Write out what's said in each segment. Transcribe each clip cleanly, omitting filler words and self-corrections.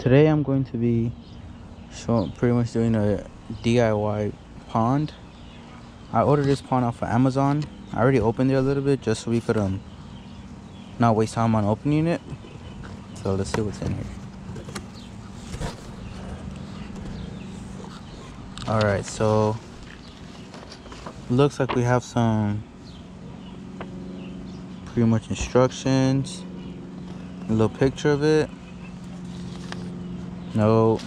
Today I'm going to be pretty much doing a DIY pond. I ordered this pond off of Amazon. I already opened it a little bit just so we could not waste time on opening it. So let's see what's in here. Alright, so looks like we have some pretty much instructions, a little picture of it, no,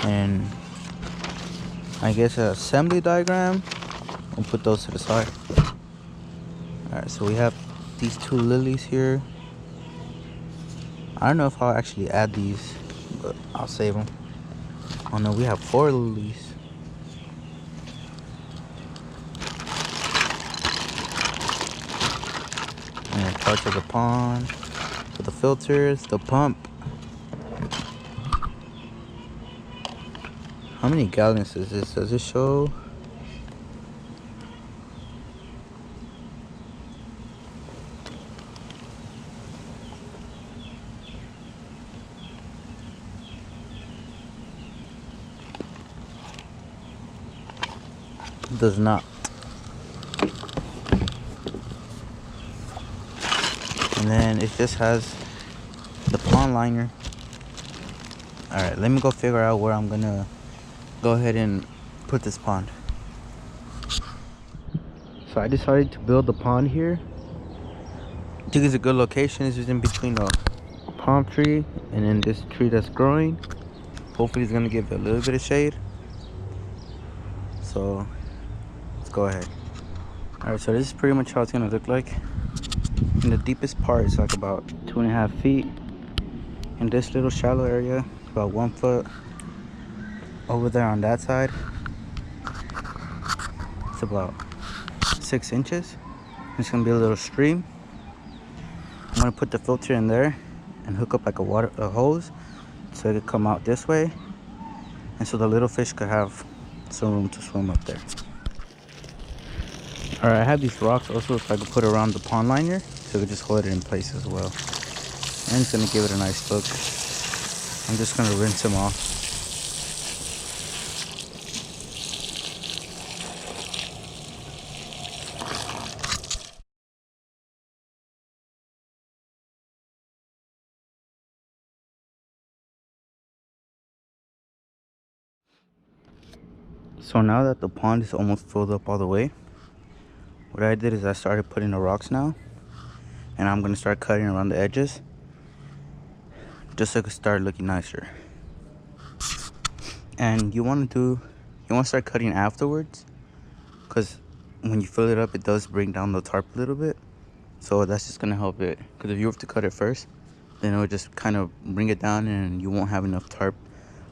and I guess an assembly diagram. We'll put those to the side. Alright, so we have these two lilies here. I don't know if I'll actually add these, but I'll save them. Oh no, we have 4 lilies. And parts of the pond, for the filters, the pump. How many gallons is this? Does it show? It does not. And then it just has the pond liner. Alright, let me go figure out where I'm gonna go ahead and put this pond. So I decided to build the pond here. I think it's a good location. This is in between a palm tree and then this tree that's growing. Hopefully it's gonna give it a little bit of shade. So let's go ahead. Alright, so this is pretty much how it's gonna look like. And the deepest part is like about 2.5 feet. In this little shallow area, about 1 foot. Over there on that side, it's about 6 inches. It's gonna be a little stream. I'm gonna put the filter in there and hook up like a hose so it could come out this way, and so the little fish could have some room to swim up there. All right, I have these rocks also so I can put around the pond liner so I could just hold it in place as well. And it's gonna give it a nice look. I'm just gonna rinse them off. So now that the pond is almost filled up all the way, what I did is I started putting the rocks now, and I'm gonna start cutting around the edges just so it can start looking nicer. And you want to start cutting afterwards, because when you fill it up, it does bring down the tarp a little bit. So that's just gonna help it, because if you have to cut it first, then it will just kind of bring it down and you won't have enough tarp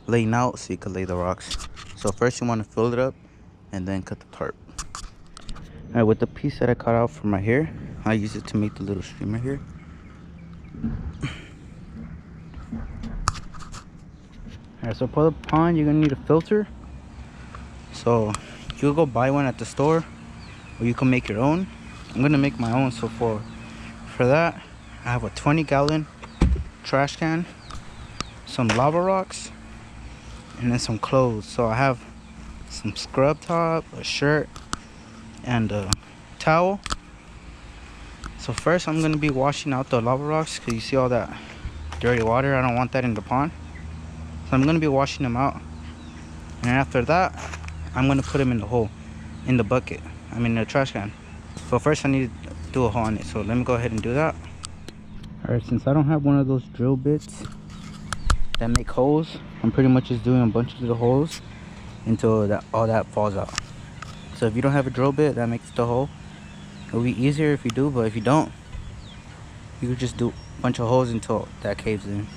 laying out so you can lay the rocks. So first you want to fill it up and then cut the tarp. Alright, with the piece that I cut out from right here, I use it to make the little streamer here. Alright, so for the pond you're gonna need a filter. So you'll go buy one at the store, or you can make your own. I'm gonna make my own. So for that, I have a 20-gallon trash can, some lava rocks, and then some clothes. So I have some scrub top, a shirt, and a towel. So first I'm gonna be washing out the lava rocks, because you see all that dirty water. I don't want that in the pond, so I'm gonna be washing them out. And after that, I'm gonna put them in the hole, in the bucket, the trash can. So first I need to do a hole on it, so let me go ahead and do that. Alright, since I don't have one of those drill bits that make holes, I'm pretty much just doing a bunch of little holes until all that falls out. So if you don't have a drill bit that makes the hole, it'll be easier if you do, but if you don't, you can just do a bunch of holes until that caves in.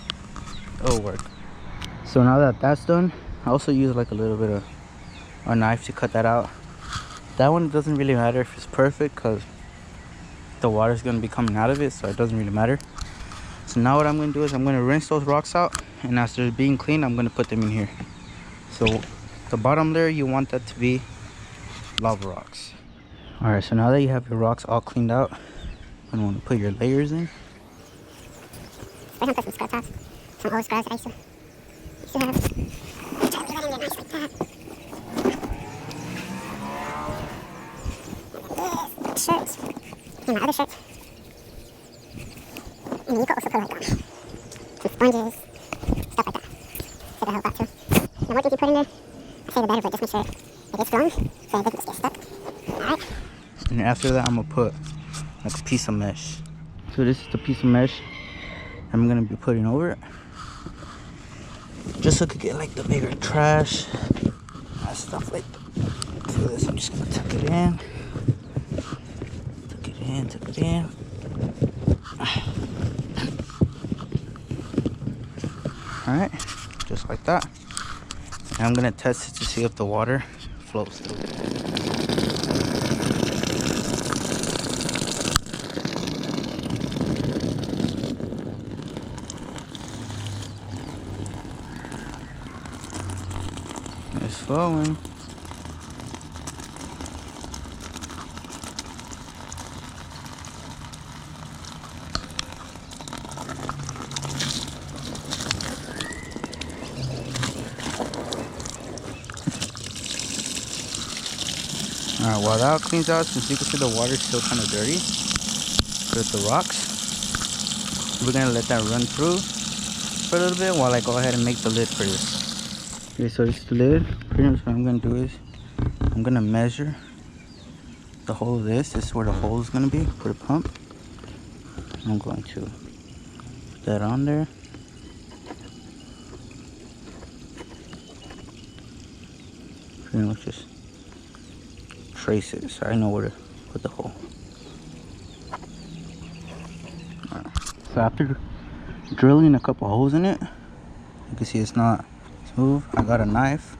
It'll work. So now that that's done, I also use like a little bit of a knife to cut that out. That one doesn't really matter if it's perfect, because the water's going to be coming out of it, so it doesn't really matter. So now what I'm going to do is I'm going to rinse those rocks out, and after they're being clean, I'm going to put them in here. So the bottom layer, you want that to be lava rocks. Alright, so now that you have your rocks all cleaned out, you're going to want to put your layers in. I don't touch the scrub tops. some old scrubs that I used to have. Try to leave that in there nice like that. This shirt. And my other shirt. And you could also put like some sponges, stuff like that. So that'll help out too. The more things you put in there, I say the better, but just make sure it gets strong so it doesn't just get stuck. Alright. And after that, I'm gonna put like a piece of mesh. So this is the piece of mesh I'm gonna be putting over it, just so I could get like the bigger trash and stuff like that. So this, I'm just gonna tuck it in, tuck it in, tuck it in. All right, just like that. And I'm gonna test it to see if the water flows through. It's flowing. Alright, while that cleans out, since you can see the water's still kind of dirty with the rocks, we're gonna let that run through for a little bit while I go ahead and make the lid for this. Okay, so this is the lid. Pretty much what I'm gonna do is I'm gonna measure the hole of this. This is where the hole is gonna be for the pump. I'm going to put that on there. Pretty much just trace it so I know where to put the hole. Right. So after drilling a couple holes in it, you can see it's not smooth. I got a knife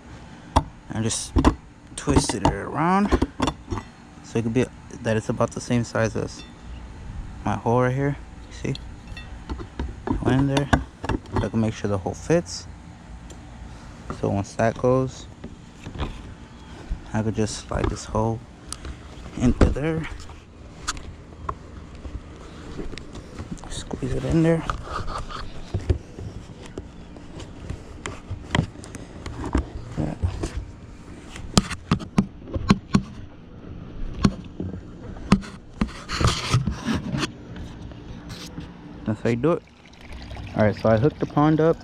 and just twisted it around so it could be that it's about the same size as my hole right here. See? Went in there so I can make sure the hole fits. So once that goes, I could just slide this hole into there, squeeze it in there. Yeah. That's how you do it. Alright, so I hooked the pond up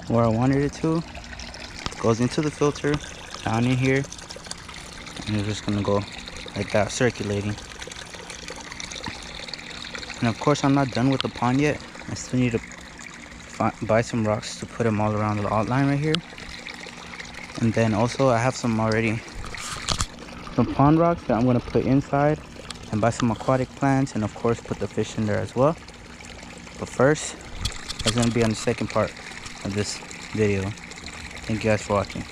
where I wanted it to. It goes into the filter down in here, and it's just gonna go like that, circulating. And of course, I'm not done with the pond yet. I still need to buy some rocks to put them all around the outline right here. And then also I have some pond rocks that I'm gonna put inside, and buy some aquatic plants, and of course put the fish in there as well. But first, that's gonna be on the second part of this video. Thank you guys for watching.